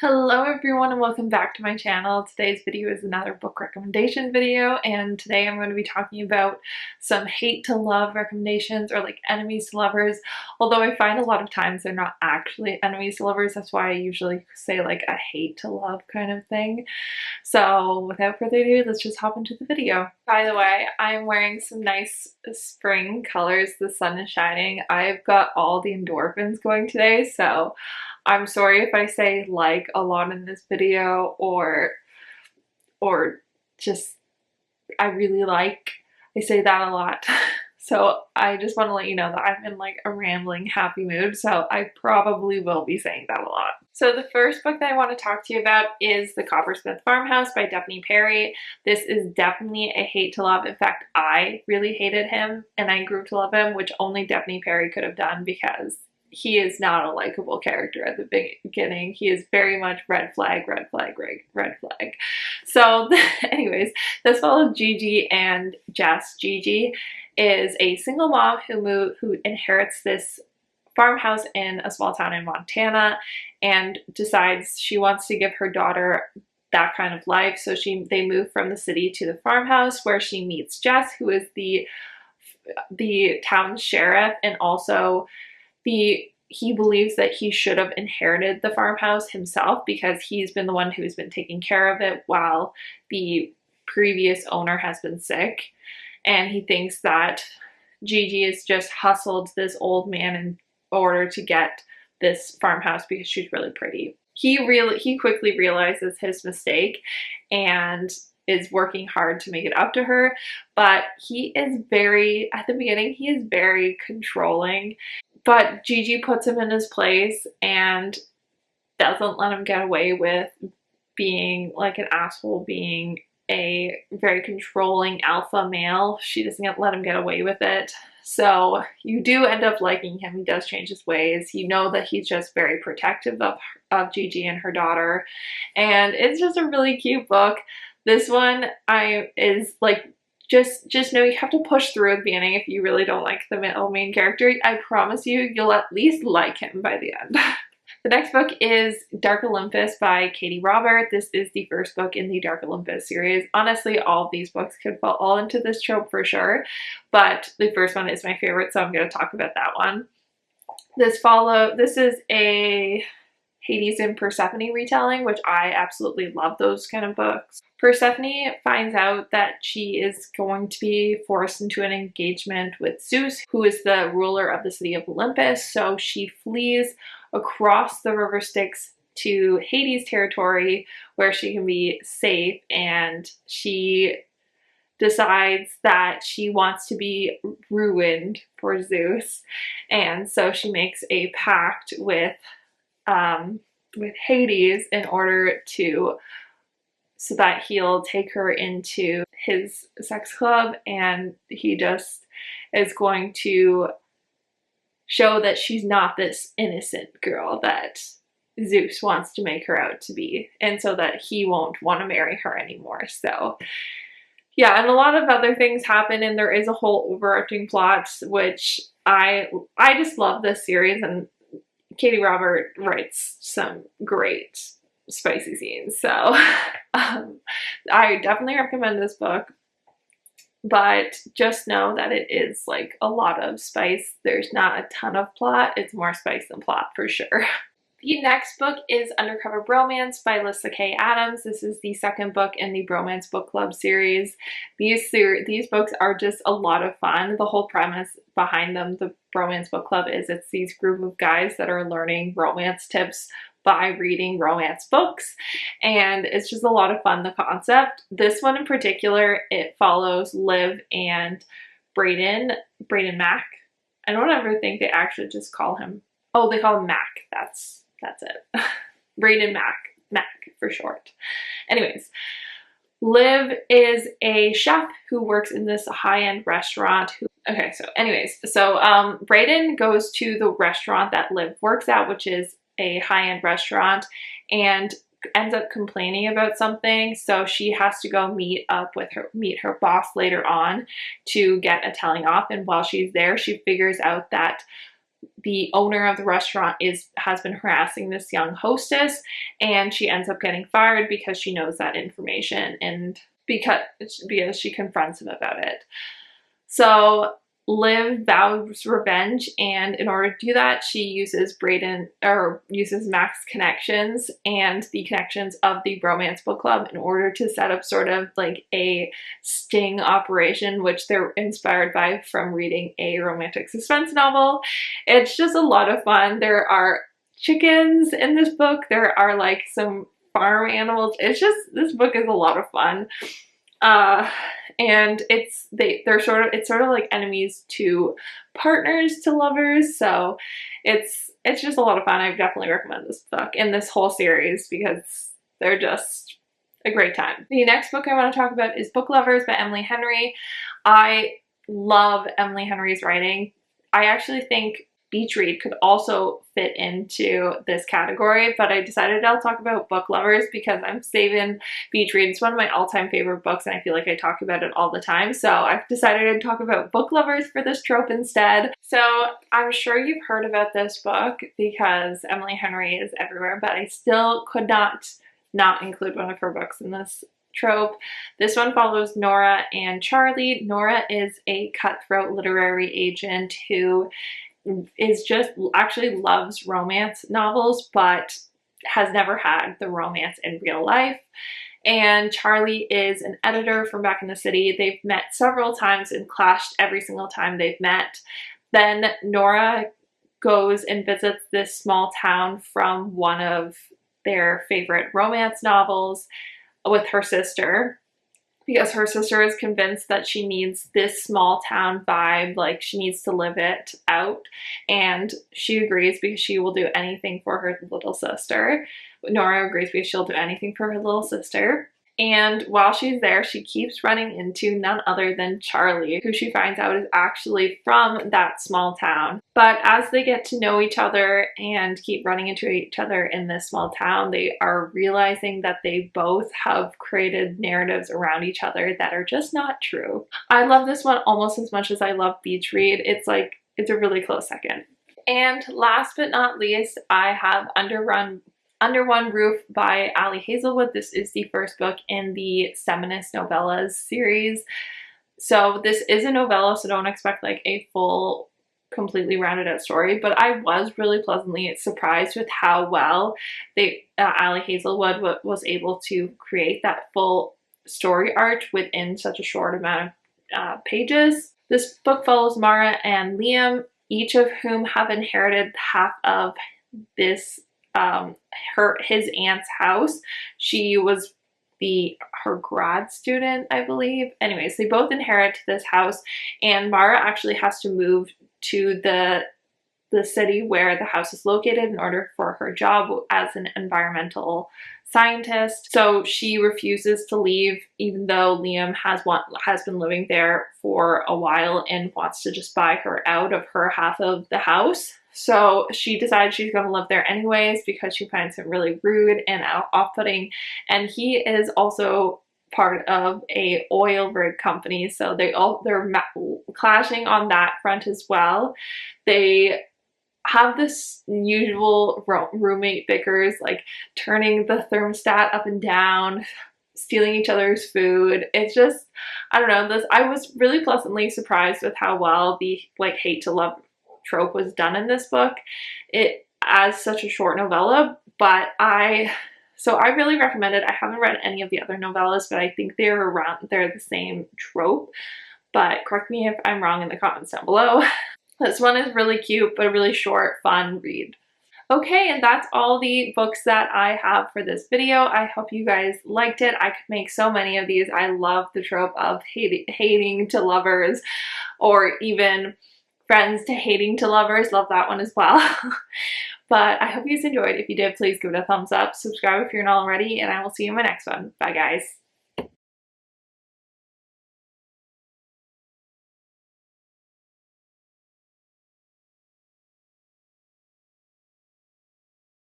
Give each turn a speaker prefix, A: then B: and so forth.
A: Hello everyone and welcome back to my channel. Today's video is another book recommendation video, and today I'm going to be talking about some hate to love recommendations, or like enemies to lovers, although I find a lot of times they're not actually enemies to lovers. That's why I usually say like a hate to love kind of thing. So without further ado, let's just hop into the video. By the way, I'm wearing some nice spring colors. The sun is shining. I've got all the endorphins going today, so I'm sorry if I say like a lot in this video or just I really like. I say that a lot. So I just want to let you know that I'm in like a rambling happy mood, so I probably will be saying that a lot. So the first book that I want to talk to you about is The Coppersmith Farmhouse by Daphne Perry. This is definitely a hate to love. In fact, I really hated him and I grew to love him, which only Daphne Perry could have done because he is not a likable character at the beginning. He is very much red flag, red flag, red flag. So anyways, this follows Gigi and Jess. Gigi is a single mom who inherits this farmhouse in a small town in Montana and decides she wants to give her daughter that kind of life. So they move from the city to the farmhouse, where she meets Jess, who is the town sheriff, and also he believes that he should have inherited the farmhouse himself because he's been the one who's been taking care of it while the previous owner has been sick. And he thinks that Gigi has just hustled this old man in order to get this farmhouse because she's really pretty. He quickly realizes his mistake and is working hard to make it up to her, but at the beginning, he is very controlling. But Gigi puts him in his place and doesn't let him get away with being like an asshole, being a very controlling alpha male. She doesn't let him get away with it. So you do end up liking him. He does change his ways. You know that he's just very protective of Gigi and her daughter. And it's just a really cute book. This one is like, just know you have to push through at the beginning if you really don't like the main character. I promise you'll at least like him by the end. The next book is Dark Olympus by Katie Robert. This is the first book in the Dark Olympus series. Honestly, all of these books could fall all into this trope for sure, but the first one is my favorite, so I'm going to talk about that one. This is a Hades and Persephone retelling, which I absolutely love those kind of books. Persephone finds out that she is going to be forced into an engagement with Zeus, who is the ruler of the city of Olympus. So she flees across the river Styx to Hades territory where she can be safe, and she decides that she wants to be ruined for Zeus. And so she makes a pact with Hades in order so that he'll take her into his sex club, and he just is going to show that she's not this innocent girl that Zeus wants to make her out to be, and so that he won't want to marry her anymore. So yeah, and a lot of other things happen, and there is a whole overarching plot, which I just love this series, and Katie Robert writes some great spicy scenes, so I definitely recommend this book, but just know that it is like a lot of spice. There's not a ton of plot. It's more spice than plot for sure. The next book is Undercover Bromance by Alyssa K. Adams. This is the second book in the Bromance Book Club series. These books are just a lot of fun. The whole premise behind them, the Bromance Book Club, is it's these group of guys that are learning romance tips by reading romance books, and it's just a lot of fun, the concept. This one in particular, it follows Liv and Braden Mac. I don't ever think they actually just call him, oh, they call him Mac. That's it. Braden Mac for short. Anyways, Liv is a chef who works in this high-end restaurant. Braden goes to the restaurant that Liv works at, which is a high-end restaurant, and ends up complaining about something, so she has to go meet her boss later on to get a telling off. And while she's there, she figures out that the owner of the restaurant has been harassing this young hostess, and she ends up getting fired because she knows that information and because she confronts him about it. So Liv vows revenge, and in order to do that, she uses Mac's connections and the connections of the Bromance Book Club in order to set up sort of like a sting operation, which they're inspired by from reading a romantic suspense novel. It's just a lot of fun. There are chickens in this book. There are like some farm animals. This book is a lot of fun. And it's sort of like enemies to partners to lovers, so it's just a lot of fun. I definitely recommend this book and this whole series because they're just a great time. The next book I want to talk about is Book Lovers by Emily Henry. I love Emily Henry's writing. I actually think beach read could also fit into this category, but I decided I'll talk about Book Lovers because I'm saving beach read. It's one of my all-time favorite books and I feel like I talk about it all the time, so I've decided to talk about Book Lovers for this trope instead. So I'm sure you've heard about this book because Emily Henry is everywhere, but I still could not include one of her books in this trope. This one follows Nora and Charlie. Nora is a cutthroat literary agent who actually loves romance novels, but has never had the romance in real life. And Charlie is an editor from back in the city. They've met several times and clashed every single time they've met. Then Nora goes and visits this small town from one of their favorite romance novels with her sister, because her sister is convinced that she needs this small town vibe, like she needs to live it out, and she agrees because she will do anything for her little sister. Nora agrees because she'll do anything for her little sister. And while she's there, she keeps running into none other than Charlie, who she finds out is actually from that small town. But as they get to know each other and keep running into each other in this small town, they are realizing that they both have created narratives around each other that are just not true. I love this one almost as much as I love Beach Read. It's a really close second. And last but not least, I have Under One Roof by Ali Hazelwood. This is the first book in the Feminist Novellas series. So this is a novella, so don't expect like a full, completely rounded out story, but I was really pleasantly surprised with how well Ali Hazelwood was able to create that full story arc within such a short amount of pages. This book follows Mara and Liam, each of whom have inherited half of this his aunt's house. She was her grad student, I believe. Anyways, they both inherit this house, and Mara actually has to move to the city where the house is located in order for her job as an environmental scientist. So she refuses to leave, even though Liam has been living there for a while and wants to just buy her out of her half of the house. So she decides she's going to live there anyways because she finds him really rude and off-putting, and he is also part of a oil rig company, so they're clashing on that front as well. They have this usual roommate bickers, like turning the thermostat up and down, stealing each other's food. It's just, I don't know, I was really pleasantly surprised with how well the hate to love trope was done in this book. It as such a short novella, but I really recommend it. I haven't read any of the other novellas, but I think they're the same trope, but correct me if I'm wrong in the comments down below. This one is really cute, but a really short, fun read. Okay, and that's all the books that I have for this video. I hope you guys liked it. I could make so many of these. I love the trope of hating to lovers, or even friends to hating to lovers. Love that one as well. But I hope you guys enjoyed. If you did, please give it a thumbs up. Subscribe if you're not already, and I will see you in my next one. Bye, guys.